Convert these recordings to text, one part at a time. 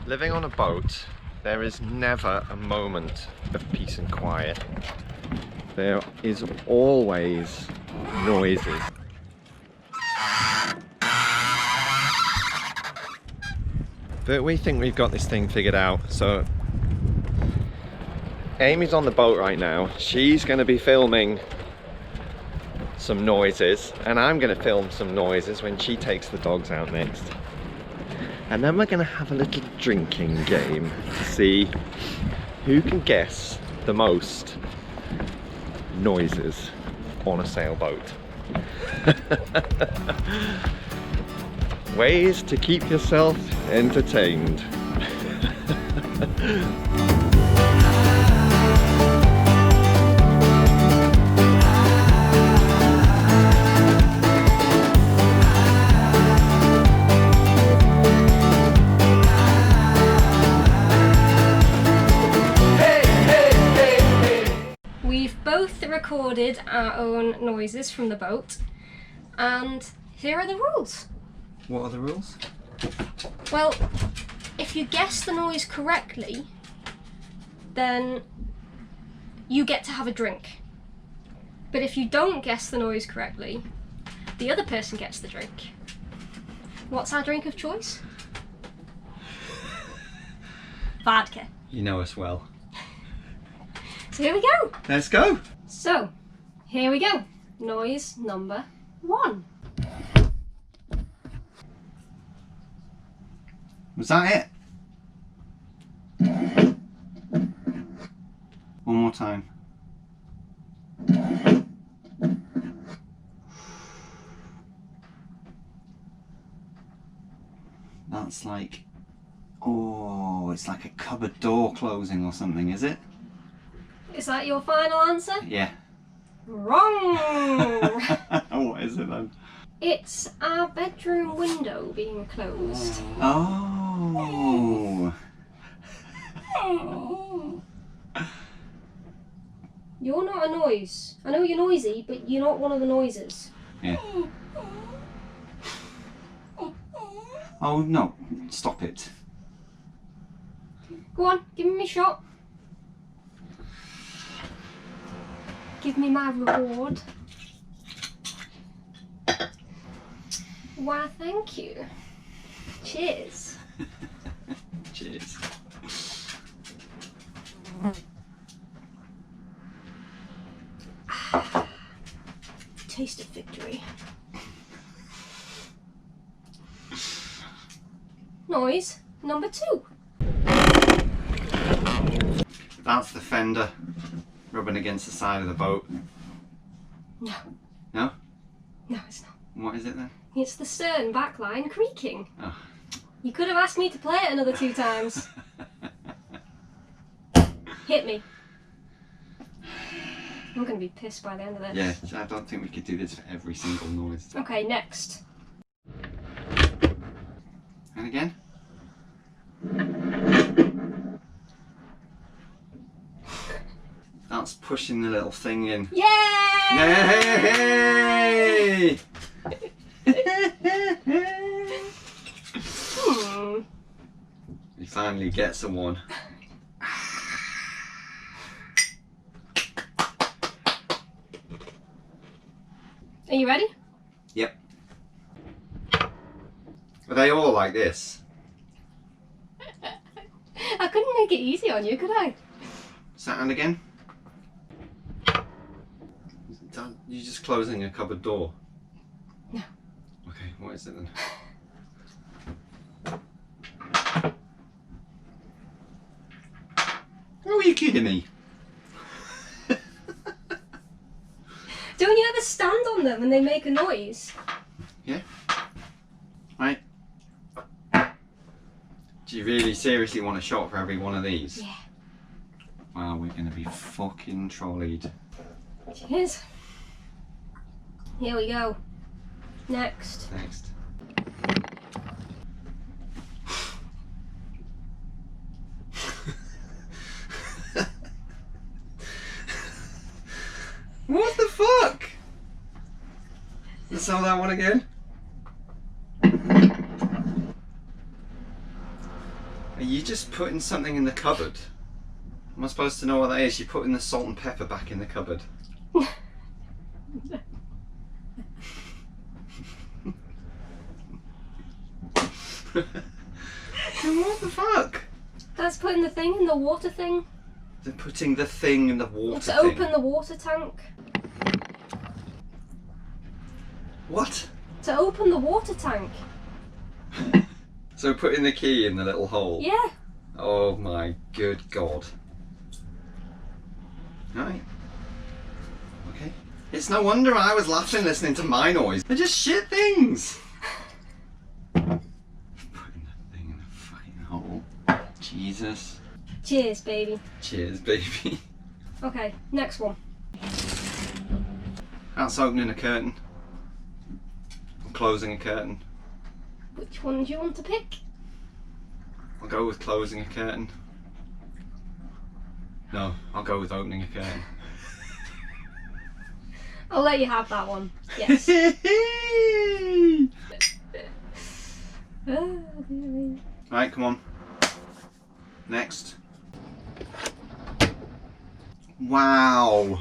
Living on a boat, there is never a moment of peace and quiet. There is always noises. But we think we've got this thing figured out. So Amy's on the boat right now. She's going to be filming some noises, and I'm going to film some noises when she takes the dogs out next. And then we're going to have a little drinking game to see who can guess the most noises on a sailboat. Ways to keep yourself entertained. We've both recorded our own noises from the boat, and here are the rules. What are the rules? Well, if you guess the noise correctly, then you get to have a drink. But if you don't guess the noise correctly, the other person gets the drink. What's our drink of choice? Vodka. You know us well. So here we go. Let's go. So, here we go. Noise number 1. Was that it? One more time. That's like, oh, it's like a cupboard door closing or something, is it? Is that your final answer? Yeah. Wrong! What is it then? It's our bedroom window being closed. Oh. You're not a noise. I know you're noisy, but you're not one of the noises. Yeah. Oh no, stop it. Go on, give me a shot. Give me my reward. Why, thank you. Cheers. Cheers. Taste of victory. Noise number 2. That's the fender rubbing against the side of the boat. No. No? No, it's not. What is it then? It's the stern backline creaking. Oh. You could have asked me to play it another 2 times. Hit me. I'm going to be pissed by the end of this. Yeah, I don't think we could do this for every single noise. Okay, next. And again? That's pushing the little thing in. Yay! Yay! He finally gets a one. Are you ready? Yep. Are they all like this? I couldn't make it easy on you, could I? And again? You're just closing a cupboard door. No. Okay, what is it then? Oh, are you kidding me? Don't you ever stand on them and they make a noise? Yeah. Right. Do you really seriously want a shot for every one of these? Yeah. Wow, we're gonna be fucking trolleyed. Cheers. Here we go. Next. Next. What the fuck? Let's saw that one again. Are you just putting something in the cupboard? Am I supposed to know what that is? You're putting the salt and pepper back in the cupboard. What the fuck? That's putting the thing in the water thing. They're putting the thing in the water To open the water tank. What? To open the water tank. So putting the key in the little hole? Yeah. Oh my good god. Right. Okay. It's no wonder I was laughing listening to my noise. They're just shit things. Putting the thing in the fucking hole. Jesus. Cheers, baby. Cheers, baby. Okay, next one. That's opening a curtain. Or closing a curtain. Which one do you want to pick? I'll go with closing a curtain. No, I'll go with opening a curtain. I'll let you have that one. Yes. Right, come on. Next. Wow.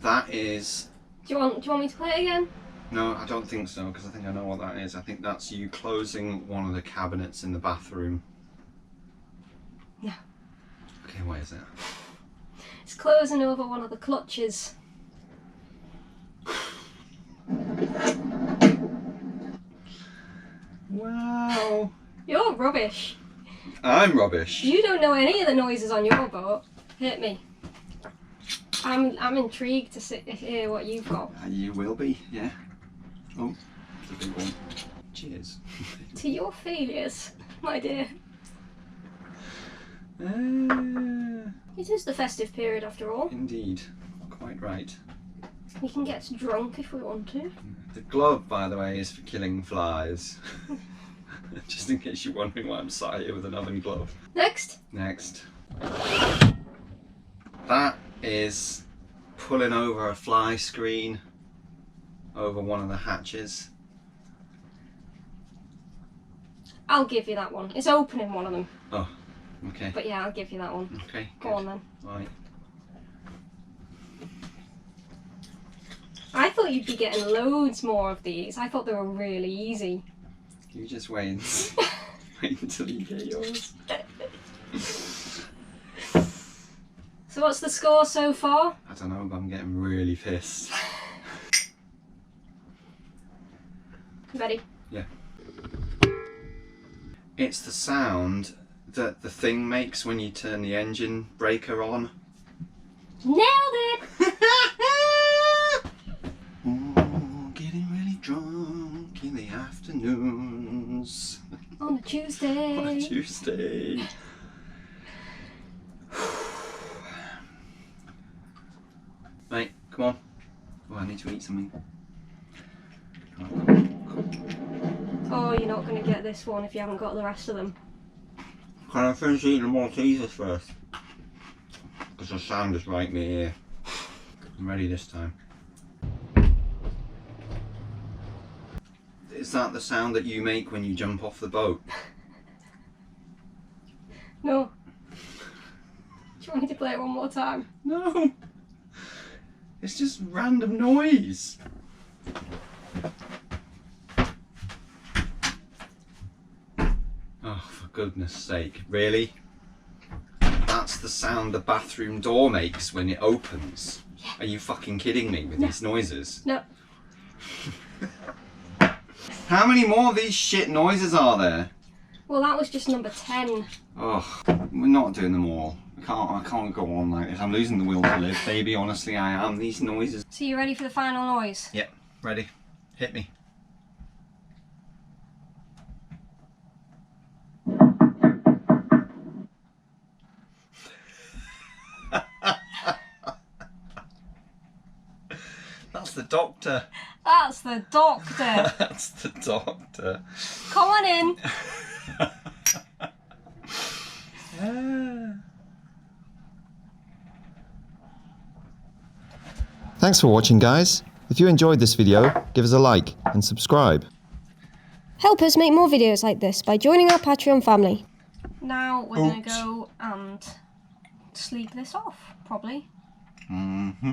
That is... Do you want me to play it again? No, I don't think so, because I think I know what that is. I think that's you closing one of the cabinets in the bathroom. No. Okay, what is it? It's closing over one of the clutches. Wow. You're rubbish. I'm rubbish. You don't know any of the noises on your boat. Hit me. I'm intrigued to hear what you've got. You will be, yeah. Oh, it's a big one. Cheers. To your failures, my dear. It is the festive period after all. Indeed. Quite right. We can get drunk if we want to. The glove, by the way, is for killing flies. Just in case you're wondering why I'm sat here with an oven glove. Next. Next. That is pulling over a fly screen over one of the hatches. I'll give you that one. It's opening one of them. Oh, okay. But yeah, I'll give you that one. Okay, Go good. on then. Right. I thought you'd be getting loads more of these. I thought they were really easy. You just wait, wait until you get yours. So what's the score so far? I don't know, but I'm getting really pissed. Ready? Yeah. It's the sound that the thing makes when you turn the engine breaker on. Nailed it! Ooh, getting really drunk in the afternoons. On a Tuesday. On a Tuesday. Right, come on. Oh, I need to eat something. Oh, you're not going to get this one if you haven't got the rest of them. Can I finish eating the Maltesers first? Because the sound is right in my ear. I'm ready this time. Is that the sound that you make when you jump off the boat? No. Do you want me to play it one more time? No. It's just random noise. Oh, for goodness sake. Really? That's the sound the bathroom door makes when it opens. Yeah. Are you fucking kidding me with these noises? No. How many more of these shit noises are there? Well, that was just number 10. Oh, we're not doing them all. I can't go on like this. I'm losing the will to live, baby. Honestly, I am. These noises. So you ready for the final noise? Yep, ready. Hit me. That's the doctor. That's the doctor. That's the doctor. Come on in. Thanks for watching, guys. If you enjoyed this video, give us a like and subscribe. Help us make more videos like this by joining our Patreon family. Now we're going to Oops. go and sleep this off, probably. Mm-hmm.